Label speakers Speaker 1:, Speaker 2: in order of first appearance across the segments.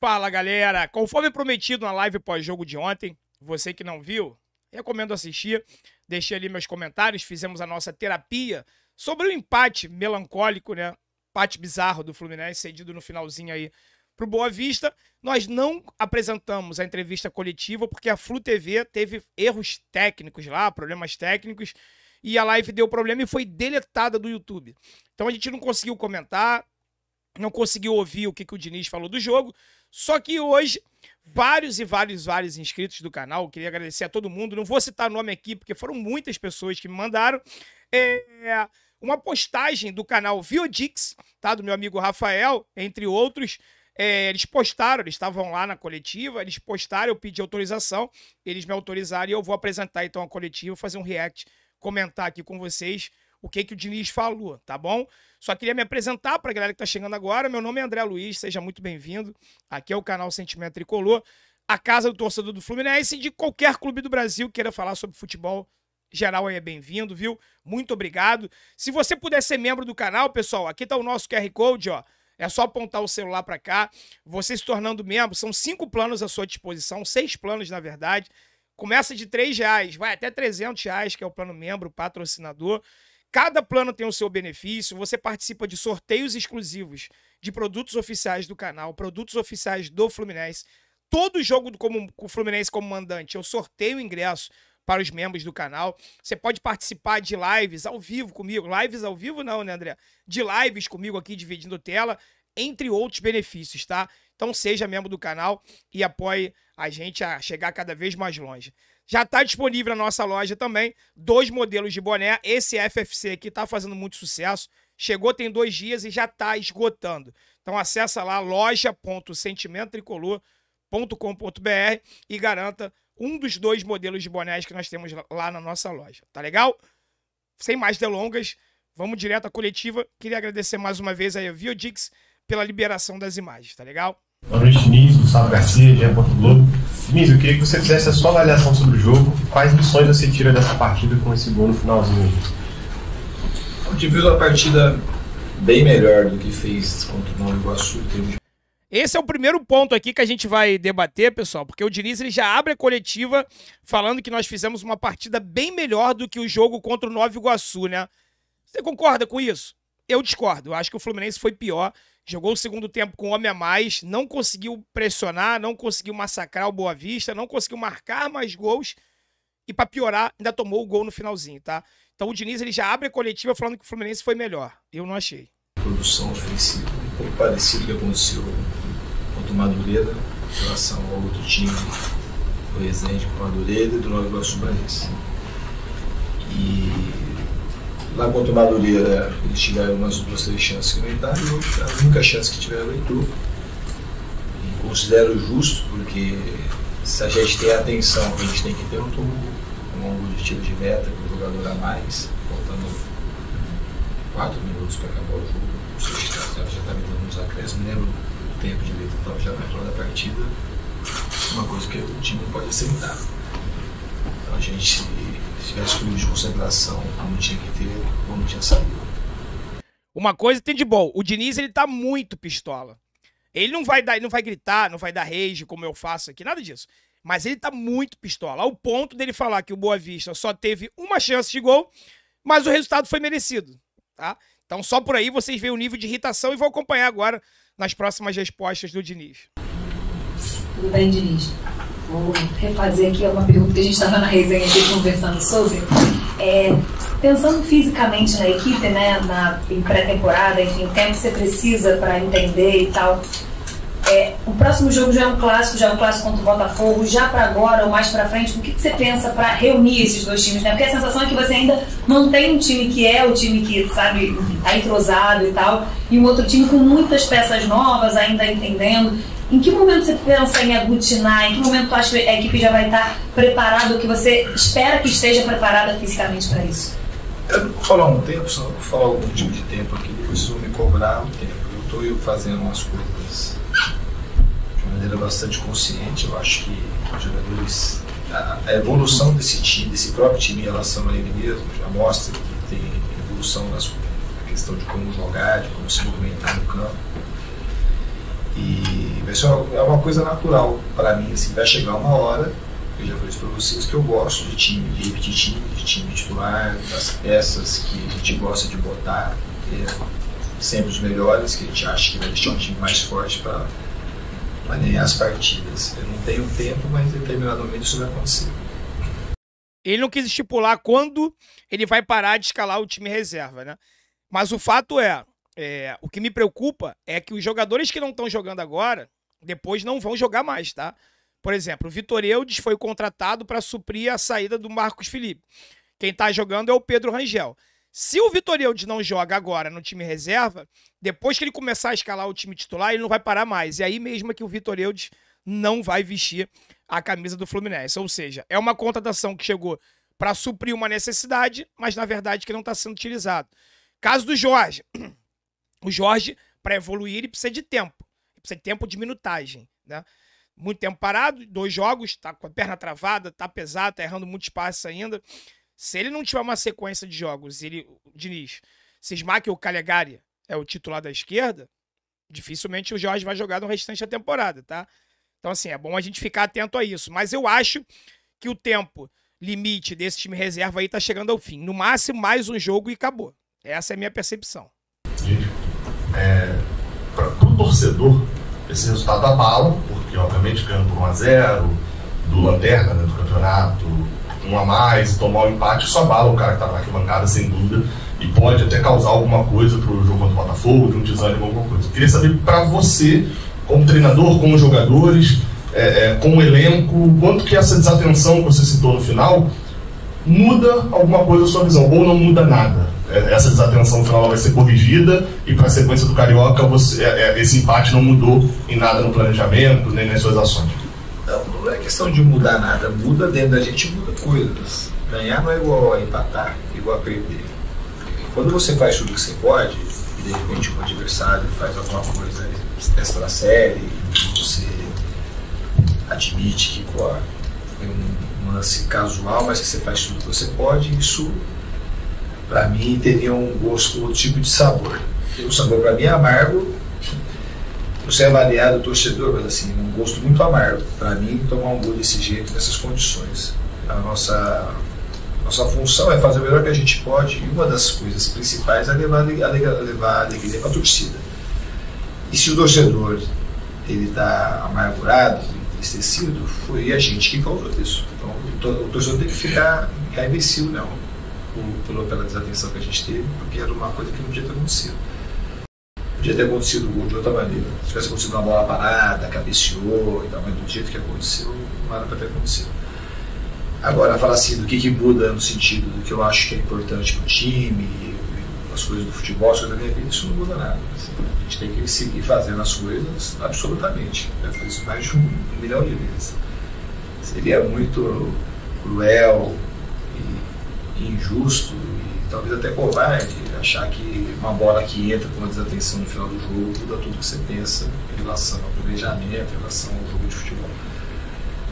Speaker 1: Fala, galera! Conforme prometido na live pós-jogo de ontem, você que não viu, recomendo assistir. Deixei ali meus comentários, fizemos a nossa terapia sobre o empate melancólico, né? Empate bizarro do Fluminense, cedido no finalzinho aí pro Boa Vista. Nós não apresentamos a entrevista coletiva porque a Flu TV teve erros técnicos lá, problemas técnicos, e a live deu problema e foi deletada do YouTube. Então a gente não conseguiu comentar, não conseguiu ouvir o que o Diniz falou do jogo. Só que hoje, vários inscritos do canal, eu queria agradecer a todo mundo, não vou citar nome aqui, porque foram muitas pessoas que me mandaram, uma postagem do canal Viodix, tá, do meu amigo Rafael, entre outros. Eles postaram, eles estavam lá na coletiva, eles postaram, eu pedi autorização, eles me autorizaram e eu vou apresentar então a coletiva, fazer um react, comentar aqui com vocês o que o Diniz falou, tá bom? Só queria me apresentar para a galera que tá chegando agora. Meu nome é André Luiz, seja muito bem-vindo. Aqui é o canal Sentimento Tricolor, a casa do torcedor do Fluminense e de qualquer clube do Brasil que queira falar sobre futebol geral aí é bem-vindo, viu? Muito obrigado. Se você puder ser membro do canal, pessoal, aqui tá o nosso QR Code, ó. É só apontar o celular para cá. Você se tornando membro, são 5 planos à sua disposição, 6 planos na verdade. Começa de R$3, vai até R$300, que é o plano membro, patrocinador. Cada plano tem o seu benefício, você participa de sorteios exclusivos de produtos oficiais do canal, produtos oficiais do Fluminense. Todo jogo com o Fluminense como mandante, eu sorteio ingresso para os membros do canal. Você pode participar de lives ao vivo comigo. Lives ao vivo não, né, André? De lives comigo aqui, dividindo tela, entre outros benefícios, tá? Então seja membro do canal e apoie a gente a chegar cada vez mais longe. Já está disponível na nossa loja também 2 modelos de boné. Esse FFC aqui está fazendo muito sucesso. Chegou tem 2 dias e já está esgotando. Então acessa lá loja.sentimentotricolor.com.br e garanta um dos 2 modelos de bonés que nós temos lá na nossa loja. Tá legal? Sem mais delongas, vamos direto à coletiva. Queria agradecer mais uma vez aí a Viodix pela liberação das imagens, tá legal?
Speaker 2: Boa noite, Diniz, Gustavo Garcia, GE. Globo. Diniz, eu queria que você fizesse a sua avaliação sobre o jogo. Quais lições você tira dessa partida com esse gol no finalzinho?
Speaker 3: O time fez uma partida bem melhor do que fez contra o Nova Iguaçu.
Speaker 1: Esse é o primeiro ponto aqui que a gente vai debater, pessoal, porque o Diniz ele já abre a coletiva falando que nós fizemos uma partida bem melhor do que o jogo contra o Nova Iguaçu, né? Você concorda com isso? Eu discordo. Eu acho que o Fluminense foi pior. Jogou o segundo tempo com um homem a mais, não conseguiu pressionar, não conseguiu massacrar o Boa Vista, não conseguiu marcar mais gols e, para piorar, ainda tomou o gol no finalzinho, tá? Então o Diniz ele já abre a coletiva falando que o Fluminense foi melhor. Eu não achei.
Speaker 3: Produção ofensiva, um pouco parecido com o que aconteceu contra o Madureira, em relação ao outro time, o Resende com o Madureira e do Nova Iguaçu Barense. E lá contra o Madureira, eles tiveram umas 2, 3 chances que não entraram, e a única chance que tiveram entrou. E considero justo, porque se a gente tem a atenção que a gente tem que ter, eu estou com um objetivo de meta, com o jogador a mais, faltando 4 minutos para acabar o jogo. Não sei se já está me dando uns acréscimos, não lembro o tempo direito, então já na entrada da partida. Uma coisa que o time não pode aceitar. Então a gente, se tivesse clube de concentração como tinha que ter, como tinha saído.
Speaker 1: Uma coisa tem de bom, o Diniz ele tá muito pistola. Ele não vai gritar, não vai dar rage como eu faço aqui, nada disso. Mas ele tá muito pistola, ao ponto dele falar que o Boa Vista só teve uma chance de gol, mas o resultado foi merecido, tá? Então só por aí vocês veem o nível de irritação e vou acompanhar agora nas próximas respostas do Diniz.
Speaker 4: Tudo bem, Diniz? Vou refazer aqui uma pergunta que a gente estava na resenha aqui conversando sobre. Pensando fisicamente na equipe, né, em pré-temporada, enfim, o tempo que você precisa para entender e tal. O próximo jogo já é um clássico contra o Botafogo, já para agora ou mais para frente, o que você pensa para reunir esses 2 times, né? Porque a sensação é que você ainda mantém um time que é o time que, sabe, tá entrosado e tal, e um outro time com muitas peças novas, ainda entendendo. Em que momento você pensa em aglutinar? Em que momento tu acha que a equipe já vai estar preparada, ou que você espera que esteja preparada fisicamente para isso?
Speaker 3: Eu não vou falar um tempo, só vou falar algum tipo de tempo aqui, depois vocês vão me cobrar um tempo. Eu estou fazendo umas coisas de uma maneira bastante consciente. Eu acho que os jogadores, a evolução desse time, desse próprio time em relação a ele mesmo, já mostra que tem evolução na questão de como jogar, de como se movimentar no campo. E Isso é uma coisa natural para mim, assim, vai chegar uma hora, eu já falei isso para vocês, que eu gosto de time, de repetir de time titular, das peças que a gente gosta de botar, sempre os melhores, que a gente acha que vai deixar um time mais forte para ganhar as partidas. Eu não tenho tempo, mas em determinado momento isso vai acontecer.
Speaker 1: Ele não quis estipular quando ele vai parar de escalar o time reserva, né? Mas o fato o que me preocupa é que os jogadores que não estão jogando agora, depois não vão jogar mais, tá? Por exemplo, o Vitor Eudes foi contratado para suprir a saída do Marcos Felipe. Quem tá jogando é o Pedro Rangel. Se o Vitor Eudes não joga agora no time reserva, depois que ele começar a escalar o time titular, ele não vai parar mais. E aí mesmo é que o Vitor Eudes não vai vestir a camisa do Fluminense. Ou seja, é uma contratação que chegou para suprir uma necessidade, mas na verdade que não está sendo utilizado. Caso do Jorge. O Jorge, para evoluir, ele precisa de tempo. Ele precisa de tempo de minutagem, né? Muito tempo parado, 2 jogos, tá com a perna travada, tá pesado, tá errando muito espaço ainda. Se ele não tiver uma sequência de jogos, o Diniz cismar que o Calegari é o titular da esquerda, dificilmente o Jorge vai jogar no restante da temporada, tá? Então, assim, é bom a gente ficar atento a isso. Mas eu acho que o tempo limite desse time reserva aí tá chegando ao fim. No máximo, mais um jogo e acabou. Essa é a minha percepção.
Speaker 5: Para o torcedor, esse resultado abala, porque, obviamente, ganhando por 1-0, do lanterna, né, do campeonato, 1 a mais, tomar o empate, isso abala o cara que tá na arquibancada, sem dúvida, e pode até causar alguma coisa pro jogo contra o Botafogo, de um desânimo, alguma coisa. Eu queria saber, para você, como treinador, como jogadores, como elenco, quanto que essa desatenção que você citou no final muda alguma coisa a sua visão, ou não muda nada? Essa desatenção no final vai ser corrigida e para a sequência do Carioca esse empate não mudou em nada no planejamento, nem nas suas ações?
Speaker 3: Não é questão de mudar nada, muda dentro da gente, muda coisas. Ganhar não é igual a empatar, igual a perder. Quando você faz tudo que você pode, e de repente o adversário faz alguma coisa extra série, você admite que é um lance casual, mas que você faz tudo que você pode, isso para mim teria um gosto, outro tipo de sabor. O sabor para mim é amargo. Você é avaliado, torcedor, mas assim, um gosto muito amargo. Para mim, tomar um gol desse jeito, nessas condições. A nossa função é fazer o melhor que a gente pode, e uma das coisas principais é levar alegria para a torcida. E se o torcedor está amargurado, entristecido, foi a gente que causou isso. Então, o torcedor tem que ficar imbecil, não, pela desatenção que a gente teve, porque era uma coisa que não podia ter acontecido. Podia ter acontecido o gol de outra maneira. Se tivesse acontecido uma bola parada, cabeceou e tal, mas do jeito que aconteceu, não era para ter acontecido. Agora, falar assim do que muda no sentido do que eu acho que é importante para o time, as coisas do futebol, as coisas da minha vida, isso não muda nada. Assim, a gente tem que seguir fazendo as coisas absolutamente. Já fiz isso mais de 1 milhão de vezes. Seria muito cruel e injusto e talvez até covarde achar que uma bola que entra com uma desatenção no final do jogo muda tudo que você pensa em relação ao planejamento, em relação ao jogo de futebol.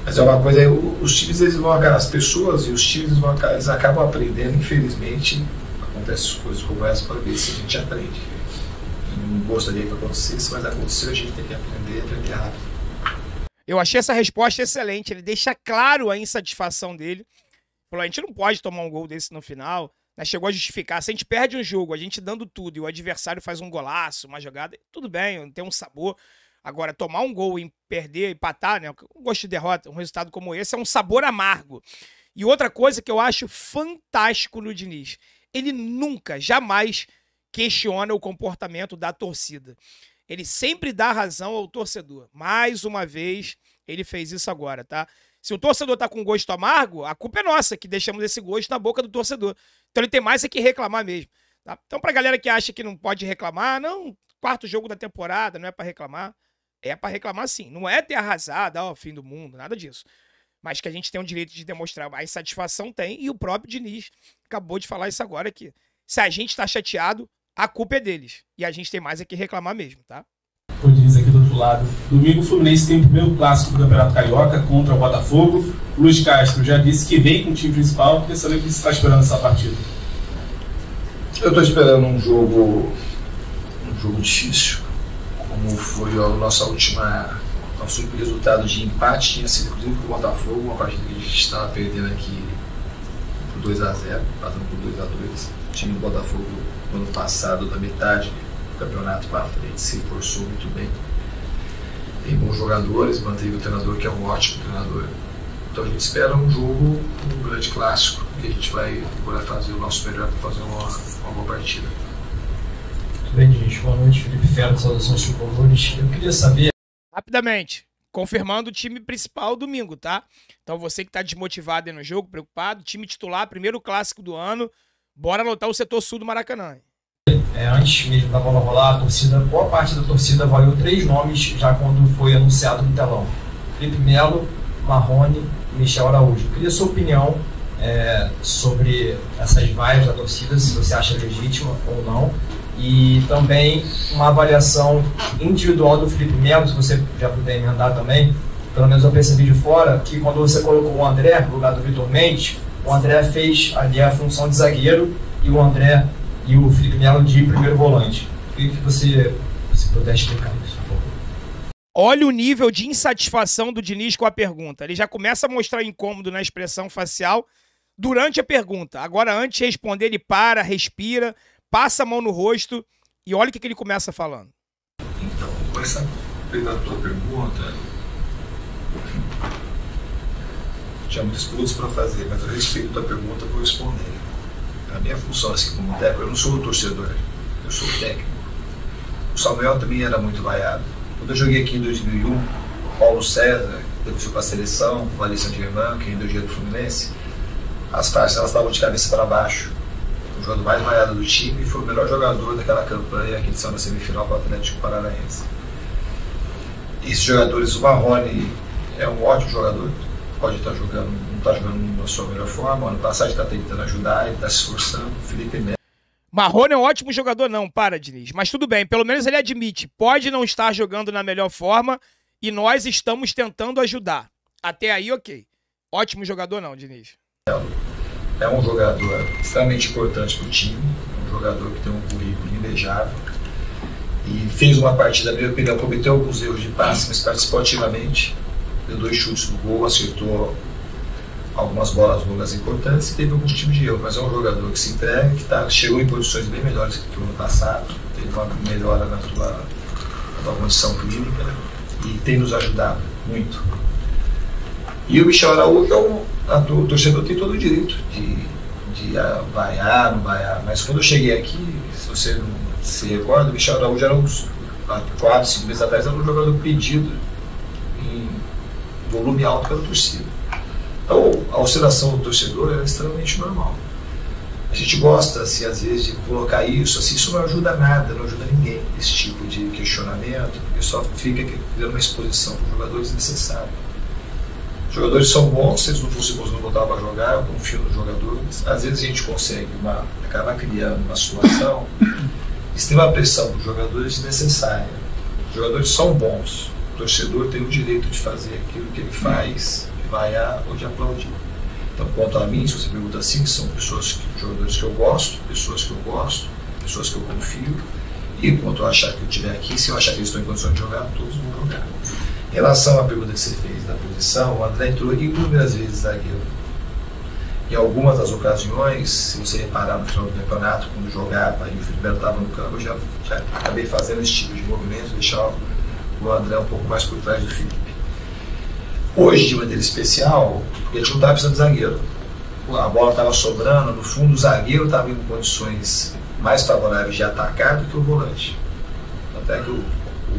Speaker 3: Mas é uma coisa, os times, as pessoas e os times eles acabam aprendendo, infelizmente, acontecem coisas como essa para ver se a gente aprende. Eu não gostaria que acontecesse, mas aconteceu, a gente tem que aprender rápido.
Speaker 1: Eu achei essa resposta excelente, ele deixa claro a insatisfação dele. Falou, a gente não pode tomar um gol desse no final, né? Chegou a justificar, se a gente perde um jogo, a gente dando tudo, e o adversário faz um golaço, uma jogada, tudo bem, tem um sabor. Agora, tomar um gol e perder, empatar, né? Um gosto de derrota, um resultado como esse é um sabor amargo. E outra coisa que eu acho fantástico no Diniz, ele nunca, jamais questiona o comportamento da torcida. Ele sempre dá razão ao torcedor. Mais uma vez, ele fez isso agora, tá? Se o torcedor tá com gosto amargo, a culpa é nossa, que deixamos esse gosto na boca do torcedor. Então ele tem mais é que reclamar mesmo, tá? Então pra galera que acha que não pode reclamar, não, 4º jogo da temporada, não é pra reclamar. É pra reclamar sim, não é ter arrasado, ó, fim do mundo, nada disso. Mas que a gente tem o direito de demonstrar a insatisfação, tem, e o próprio Diniz acabou de falar isso agora aqui. Se a gente tá chateado, a culpa é deles. E a gente tem mais é que reclamar mesmo, tá?
Speaker 6: O Diniz aqui do outro lado. Domingo o Fluminense tem o primeiro clássico do Campeonato Carioca contra o Botafogo. O Luiz Castro já disse que vem com o time principal. Queria saber o que você está esperando nessa partida.
Speaker 3: Eu estou esperando um jogo difícil, como foi a nossa última nosso resultado de empate tinha sido inclusive com o Botafogo, uma partida que a gente estava perdendo aqui por 2-0, passando por 2-2. O time do Botafogo no ano passado, da metade do campeonato para frente, se forçou muito bem. Tem bons jogadores, manteve o treinador, que é um ótimo treinador. Então a gente espera um jogo, um grande clássico, que a gente vai procurar fazer o nosso melhor para fazer uma boa partida.
Speaker 7: Muito bem, gente. Boa noite, Felipe Ferro, saudações tricolores. Eu queria saber...
Speaker 1: Rapidamente, confirmando o time principal domingo, tá? Então você que tá desmotivado aí no jogo, preocupado, time titular, primeiro clássico do ano, bora lotar o setor sul do Maracanã.
Speaker 7: Antes mesmo da bola rolar, a torcida, boa parte da torcida avaliou 3 nomes já quando foi anunciado no telão: Felipe Melo, Marrone e Michel Araújo. Eu queria a sua opinião sobre essas vaias da torcida, se você acha legítima ou não, e também uma avaliação individual do Felipe Melo, se você já puder emendar também. Pelo menos eu percebi de fora que quando você colocou o André no lugar do Vitor Mendes, o André fez ali a função de zagueiro e o Felipe Melo de primeiro volante. Queria que você puder explicar isso, por favor.
Speaker 1: Olha o nível de insatisfação do Diniz com a pergunta. Ele já começa a mostrar incômodo na expressão facial durante a pergunta. Agora, antes de responder, ele para, respira, passa a mão no rosto e olha o que ele começa falando.
Speaker 3: Então, com essa tua pergunta, tinha muitas perguntas para fazer, mas eu respeito a tua pergunta e vou responder. A minha função assim como técnico, eu não sou o torcedor, eu sou o técnico. O Samuel também era muito vaiado. Quando eu joguei aqui em 2001, o Paulo César, depois foi para a seleção, o Alisson Germán, que rendeu o dinheiro do Fluminense, as taxas elas estavam de cabeça para baixo. O jogador mais vaiado do time e foi o melhor jogador daquela campanha que saiu na semifinal para o Atlético Paranaense. Esses jogadores, o Marrone é um ótimo jogador, pode estar jogando, não está jogando na sua melhor forma. Ano passado está tentando ajudar, ele está se esforçando. Felipe Melo.
Speaker 1: Marrone é um ótimo jogador, não, para, Diniz. Mas tudo bem, pelo menos ele admite, pode não estar jogando na melhor forma e nós estamos tentando ajudar. Até aí, ok. Ótimo jogador não, Diniz.
Speaker 3: É um jogador extremamente importante para o time, um jogador que tem um currículo invejável e fez uma partida, na minha opinião, cometeu alguns erros de passe, mas participou ativamente, deu 2 chutes no gol, acertou algumas bolas longas importantes e teve alguns tipos de erro, mas é um jogador que se entrega, que chegou em posições bem melhores que o ano passado, teve uma melhora na tua condição clínica e tem nos ajudado muito. E o Michel Araújo, o torcedor tem todo o direito de vaiar, não vaiar, mas quando eu cheguei aqui, se você não se recorda, o Michel Araújo era há 4, 5 meses atrás, era um jogador pedido em volume alto pela torcida. Então, a oscilação do torcedor é extremamente normal. A gente gosta, assim, às vezes, de colocar isso, assim, isso não ajuda nada, não ajuda ninguém, esse tipo de questionamento, porque só fica criando uma exposição para os jogadores desnecessária. Os jogadores são bons, se eles não fossem bons, não voltavam a jogar, eu confio nos jogadores. Às vezes a gente consegue acabar criando uma situação, extrema pressão para os jogadores desnecessária. Os jogadores são bons, o torcedor tem o direito de fazer aquilo que ele faz, de vaiar ou de aplaudir. Então, quanto a mim, se você pergunta assim, são jogadores que eu gosto, pessoas que eu gosto, pessoas que eu confio, e quanto eu achar que eu estiver aqui, se eu achar que eles estão em condições de jogar, todos vão jogar. Em relação à pergunta que você fez da posição, o André entrou inúmeras vezes zagueiro. Em algumas das ocasiões, se você reparar no final do campeonato, quando jogava e o Felipe Melo estava no campo, eu já acabei fazendo esse tipo de movimento, deixar o André um pouco mais por trás do Felipe. Hoje, de maneira especial, porque a gente não estava precisando de zagueiro. A bola estava sobrando, no fundo o zagueiro estava em condições mais favoráveis de atacar do que o volante. Até que o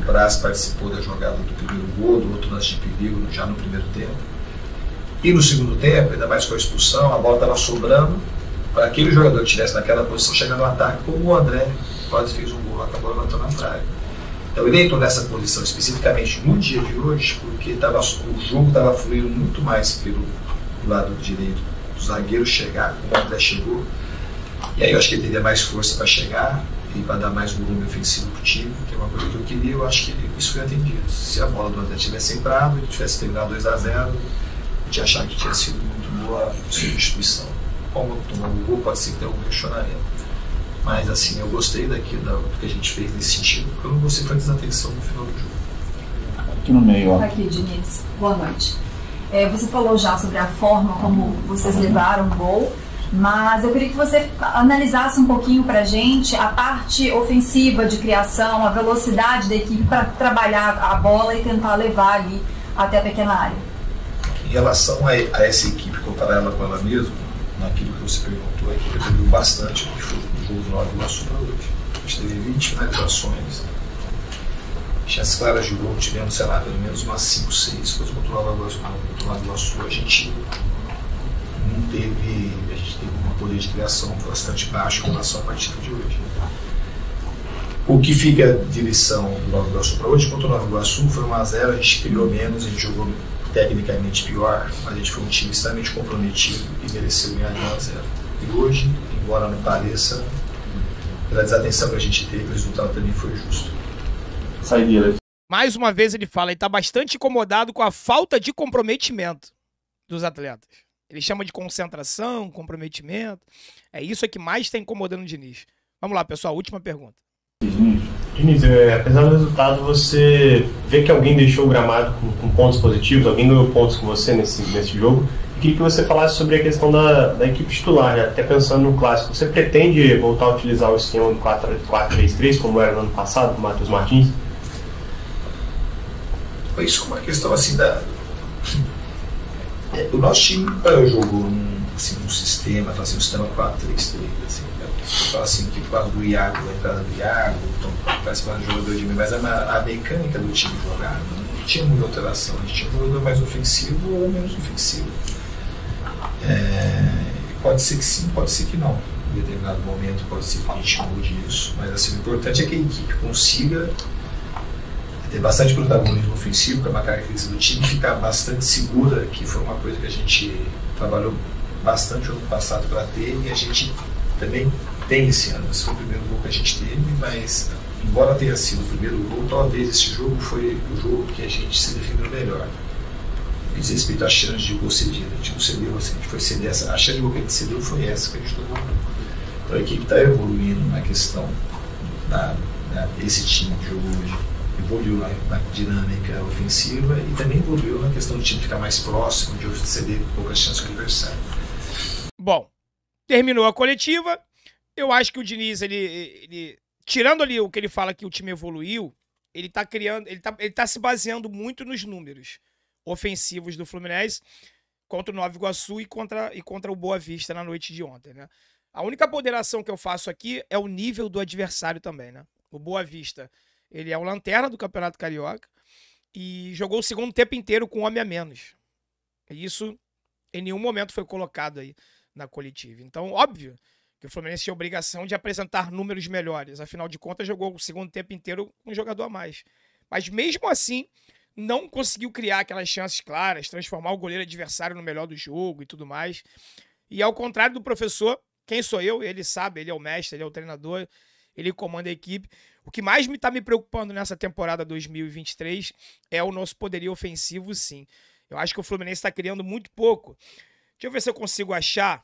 Speaker 3: Braz participou da jogada do primeiro gol, do outro lance de perigo já no primeiro tempo. E no segundo tempo, ainda mais com a expulsão, a bola estava sobrando para aquele jogador que estivesse naquela posição chegando no ataque, como o André quase fez um gol, acabou levantando a trave. Então ele entrou nessa posição especificamente no dia de hoje, porque o jogo estava fluindo muito mais pelo lado direito do zagueiro chegar, como o André chegou. E aí eu acho que ele teria mais força para chegar e para dar mais volume ofensivo para o time, que é uma coisa que eu queria, eu acho que isso foi atendido. Se a bola do André tivesse entrado, ele tivesse terminado 2-0, a gente achava que tinha sido muito boa a substituição. Como tomou o gol, pode ser que tenha algum questionamento. Mas assim, eu gostei do que a gente fez nesse sentido, porque eu não gostei da desatenção no final do jogo.
Speaker 8: Aqui no meio, ó.
Speaker 4: Aqui, Diniz. Boa noite. Você falou já sobre a forma como vocês levaram o gol, mas eu queria que você analisasse um pouquinho pra gente a parte ofensiva de criação, a velocidade da equipe para trabalhar a bola e tentar levar ali até a pequena área.
Speaker 3: Em relação a essa equipe, comparar ela com ela mesma, naquilo que você perguntou, a equipe evoluiu bastante no que foi o jogo do Nova Iguaçu para hoje. A gente teve 20 finalizações, chances claras de gol, tivemos, sei lá, pelo menos umas 5, 6, depois contra o Nova Iguaçu, a gente teve um poder de criação bastante baixo com relação à partida de hoje. O que fica de lição do Nova Iguaçu para hoje, contra o Nova Iguaçu, foi 1-0, a gente criou menos, a gente jogou tecnicamente pior, mas a gente foi um time extremamente comprometido e mereceu ganhar de 1-0. E hoje, embora não pareça, pela desatenção que a gente teve, o resultado também foi justo.
Speaker 8: Saideira.
Speaker 1: Mais uma vez ele fala, ele está bastante incomodado com a falta de comprometimento dos atletas. Ele chama de concentração, comprometimento. É isso que mais está incomodando o Diniz. Vamos lá, pessoal, última pergunta.
Speaker 2: Diniz, apesar do resultado, você vê que alguém deixou o gramado com pontos positivos, alguém ganhou pontos com você nesse jogo. Eu queria que você falasse sobre a questão da equipe titular, até pensando no clássico. Você pretende voltar a utilizar o esquema do 4-3-3, como era no ano passado, com o Matheus Martins?
Speaker 3: Isso é uma questão assim o nosso time jogou num sistema, um sistema 4-3-3, assim, fala assim, que por causa do Iago, a entrada do Iago, então participando do jogador de mim, mas a mecânica do time jogava, não tinha muita alteração, a gente tinha um jogador mais ofensivo ou menos ofensivo. Pode ser que sim, pode ser que não. Em determinado momento pode ser que a gente mude isso, mas assim, o importante é que a equipe consiga ter bastante protagonismo ofensivo, que é uma característica do time, ficar bastante segura, que foi uma coisa que a gente trabalhou bastante no ano passado para ter, e a gente também tem esse ano. Esse foi o primeiro gol que a gente teve, mas embora tenha sido o primeiro gol, talvez esse jogo foi o jogo que a gente se defendeu melhor. Diz respeito às chances de gol cedido, a gente não cedeu, assim, a gente foi ceder essa, a chance de gol que a gente cedeu foi essa que a gente tomou. Então a equipe está evoluindo na questão desse time que jogou hoje. Evoluiu na dinâmica ofensiva e também evoluiu na questão do time ficar mais próximo, de ceder poucas chances ao adversário.
Speaker 1: Bom, terminou a coletiva. Eu acho que o Diniz, ele tirando ali o que ele fala que o time evoluiu, ele tá se baseando muito nos números ofensivos do Fluminense contra o Nova Iguaçu e contra o Boa Vista na noite de ontem, né? A única ponderação que eu faço aqui é o nível do adversário também, né? O Boa Vista, ele é o lanterna do Campeonato Carioca e jogou o segundo tempo inteiro com um homem a menos. E isso em nenhum momento foi colocado aí na coletiva. Então, óbvio que o Fluminense tinha a obrigação de apresentar números melhores. Afinal de contas, jogou o segundo tempo inteiro com um jogador a mais. Mas mesmo assim, não conseguiu criar aquelas chances claras, transformar o goleiro adversário no melhor do jogo e tudo mais. E ao contrário do professor, quem sou eu? Ele sabe, ele é o mestre, ele é o treinador, ele comanda a equipe. O que mais está me preocupando nessa temporada 2023 é o nosso poderio ofensivo, sim. Eu acho que o Fluminense está criando muito pouco. Deixa eu ver se eu consigo achar.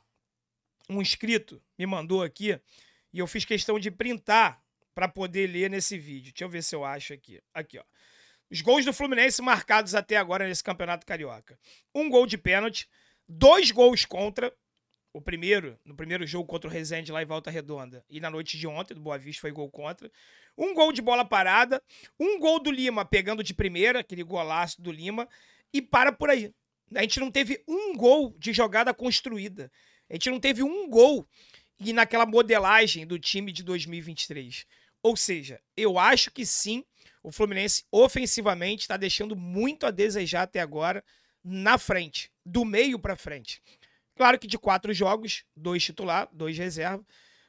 Speaker 1: Um inscrito me mandou aqui e eu fiz questão de printar para poder ler nesse vídeo. Deixa eu ver se eu acho aqui. Aqui, ó. Os gols do Fluminense marcados até agora nesse Campeonato Carioca. 1 gol de pênalti, 2 gols contra. O primeiro, no primeiro jogo contra o Resende lá em Volta Redonda. E na noite de ontem, do Boa Vista, foi gol contra. 1 gol de bola parada. 1 gol do Lima pegando de primeira, aquele golaço do Lima. E para por aí. A gente não teve 1 gol de jogada construída. A gente não teve 1 gol e naquela modelagem do time de 2023. Ou seja, eu acho que sim, o Fluminense ofensivamente está deixando muito a desejar até agora na frente, do meio para frente. Claro que de 4 jogos, 2 titular, 2 reserva.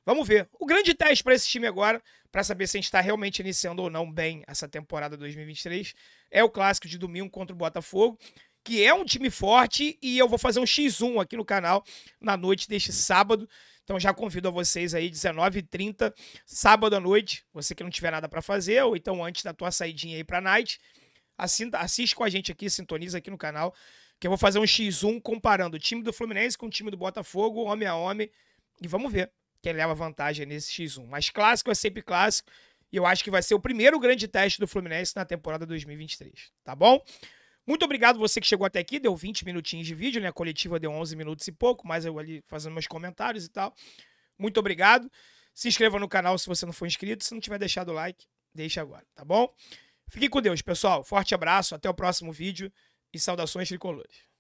Speaker 1: Vamos ver. O grande teste para esse time agora, para saber se a gente está realmente iniciando ou não bem essa temporada 2023, é o clássico de domingo contra o Botafogo, que é um time forte, e eu vou fazer um X1 aqui no canal na noite deste sábado. Então já convido a vocês aí, 19h30, sábado à noite, você que não tiver nada para fazer, ou então antes da tua saidinha aí pra night, assiste com a gente aqui, sintoniza aqui no canal, que eu vou fazer um X1 comparando o time do Fluminense com o time do Botafogo, homem a homem, e vamos ver quem leva vantagem nesse X1. Mas clássico é sempre clássico, E eu acho que vai ser o primeiro grande teste do Fluminense na temporada 2023, tá bom? Muito obrigado você que chegou até aqui, deu 20 minutinhos de vídeo, né? A coletiva deu 11 minutos e pouco, mas eu ali fazendo meus comentários e tal. Muito obrigado. Se inscreva no canal se você não for inscrito. Se não tiver deixado o like, deixa agora, tá bom? Fique com Deus, pessoal. Forte abraço, até o próximo vídeo e saudações tricolores.